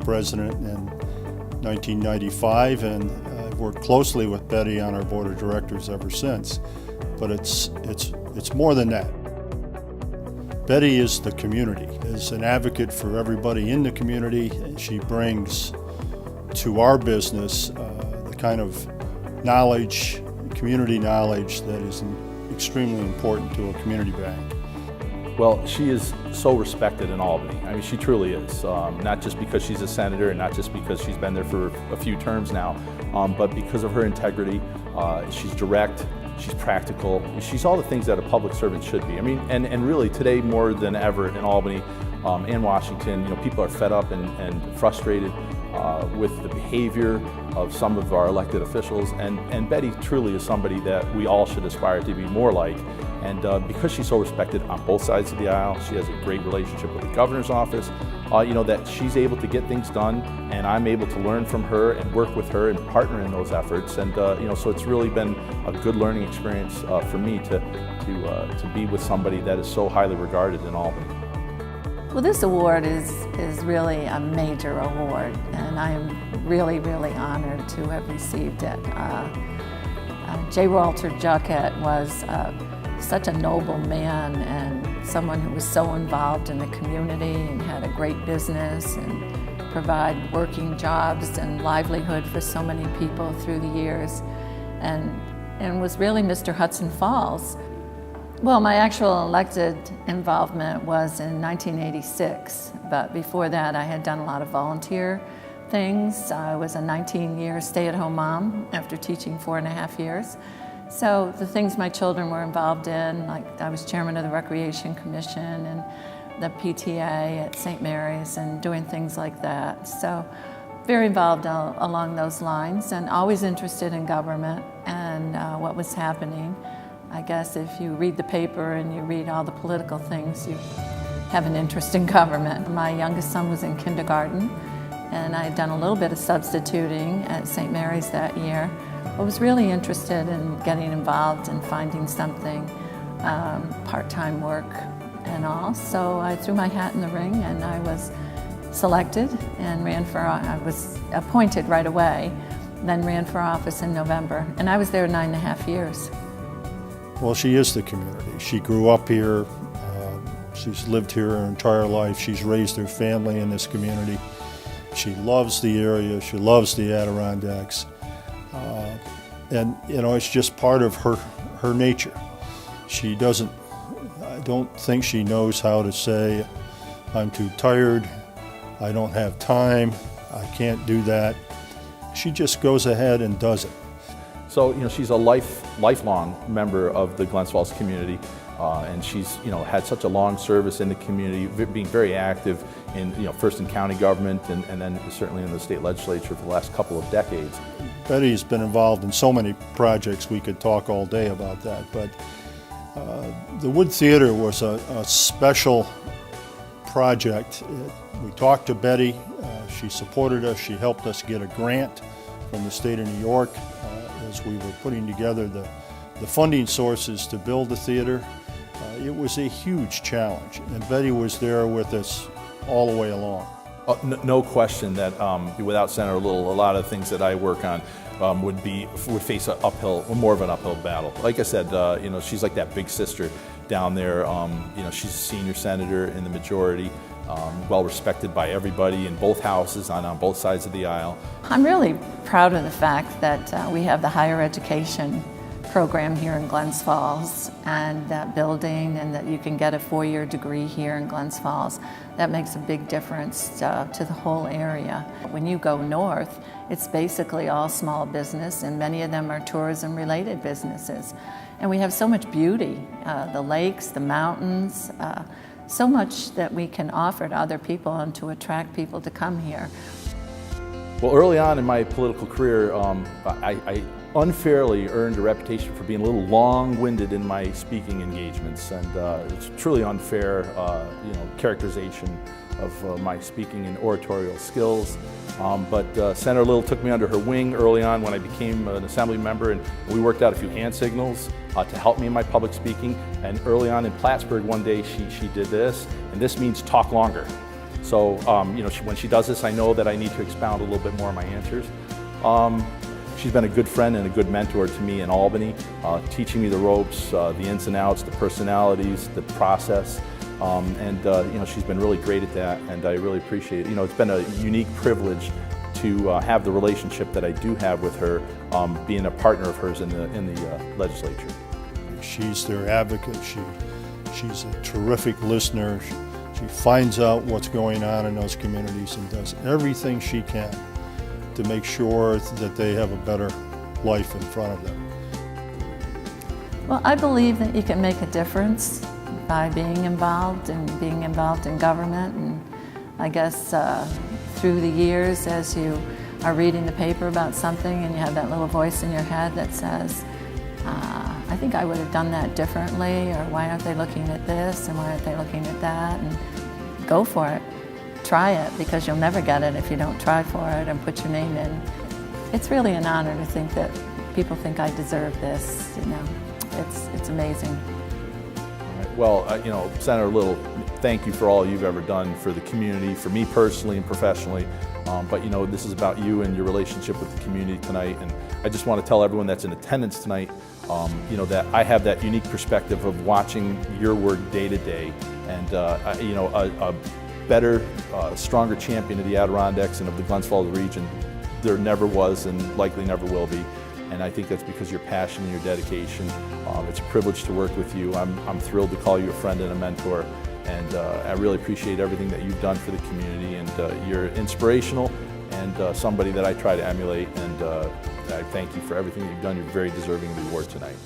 president in 1995, and I've worked closely with Betty on our board of directors ever since. But it's more than that. Betty is the community, is an advocate for everybody in the community. She brings to our business the kind of knowledge, community knowledge that is extremely important to a community bank. Well, she is so respected in Albany. I mean, she truly is. Not just because she's a senator and not just because she's been there for a few terms now, but because of her integrity. She's direct, she's practical, she's all the things that a public servant should be. I mean, and really today more than ever in Albany and Washington, you know, people are fed up and frustrated with the behavior of some of our elected officials, and Betty truly is somebody that we all should aspire to be more like. And because she's so respected on both sides of the aisle, she has a great relationship with the governor's office, you know, that she's able to get things done, and I'm able to learn from her and work with her and partner in those efforts. And you know, so it's really been a good learning experience for me to be with somebody that is so highly regarded in Albany. Well, this award is really a major award, and I am really, really honored to have received it. J. Walter Juckett was such a noble man and someone who was so involved in the community and had a great business and provide working jobs and livelihood for so many people through the years, and was really Mr. Hudson Falls. Well, my actual elected involvement was in 1986, but before that I had done a lot of volunteer things. I was a 19-year stay-at-home mom after teaching 4.5 years. So the things my children were involved in, like I was chairman of the Recreation Commission and the PTA at St. Mary's and doing things like that. So very involved along those lines and always interested in government and what was happening. I guess if you read the paper and you read all the political things, you have an interest in government. My youngest son was in kindergarten, and I had done a little bit of substituting at St. Mary's that year. I was really interested in getting involved and finding something, part-time work and all. So I threw my hat in the ring and I was selected and I was appointed right away, then ran for office in November. And I was there 9.5 years. Well, she is the community. She grew up here. She's lived here her entire life. She's raised her family in this community. She loves the area. She loves the Adirondacks. And, you know, it's just part of her nature. I don't think she knows how to say, I'm too tired, I don't have time, I can't do that. She just goes ahead and does it. So, you know, she's a lifelong member of the Glens Falls community, and she's, you know, had such a long service in the community, being very active in, you know, first in county government and then certainly in the state legislature for the last couple of decades. Betty's been involved in so many projects, we could talk all day about that, but the Wood Theater was a special project. We talked to Betty, she supported us, she helped us get a grant from the state of New York as we were putting together the funding sources to build the theater. It was a huge challenge, and Betty was there with us all the way along. No question that without Senator Little, a lot of things that I work on would face more of an uphill battle. Like I said, you know, she's like that big sister down there. You know, she's a senior senator in the majority, well respected by everybody in both houses on both sides of the aisle. I'm really proud of the fact that we have the higher education program here in Glens Falls and that building, and that you can get a 4-year degree here in Glens Falls. That makes a big difference to the whole area. When you go north, it's basically all small business, and many of them are tourism-related businesses. And we have so much beauty, the lakes, the mountains, so much that we can offer to other people and to attract people to come here. Well, early on in my political career, I unfairly earned a reputation for being a little long-winded in my speaking engagements, and it's truly unfair, you know, characterization of my speaking and oratorial skills. But Senator Little took me under her wing early on when I became an assembly member, and we worked out a few hand signals to help me in my public speaking. And early on in Plattsburgh one day she did this, and this means talk longer. So, when she does this, I know that I need to expound a little bit more on my answers. She's been a good friend and a good mentor to me in Albany, teaching me the ropes, the ins and outs, the personalities, the process, and she's been really great at that, and I really appreciate it. It's been a unique privilege to have the relationship that I do have with her, being a partner of hers in the legislature. She's their advocate. She's a terrific listener. She finds out what's going on in those communities and does everything she can to make sure that they have a better life in front of them. Well, I believe that you can make a difference by being involved in government, and I guess through the years, as you are reading the paper about something and you have that little voice in your head that says, I think I would have done that differently, or why aren't they looking at this and why aren't they looking at that, and go for it. Try it, because you'll never get it if you don't try for it and put your name in. It's really an honor to think that people think I deserve this, It's amazing. Well, Senator Little, thank you for all you've ever done for the community, for me personally and professionally. But this is about you and your relationship with the community tonight. And I just want to tell everyone that's in attendance tonight, that I have that unique perspective of watching your work day to day. And, a better, stronger champion of the Adirondacks and of the Glens Falls region there never was and likely never will be. And I think that's because your passion and your dedication. It's a privilege to work with you. I'm thrilled to call you a friend and a mentor. And I really appreciate everything that you've done for the community. And you're inspirational and somebody that I try to emulate. And I thank you for everything that you've done. You're very deserving of the award tonight.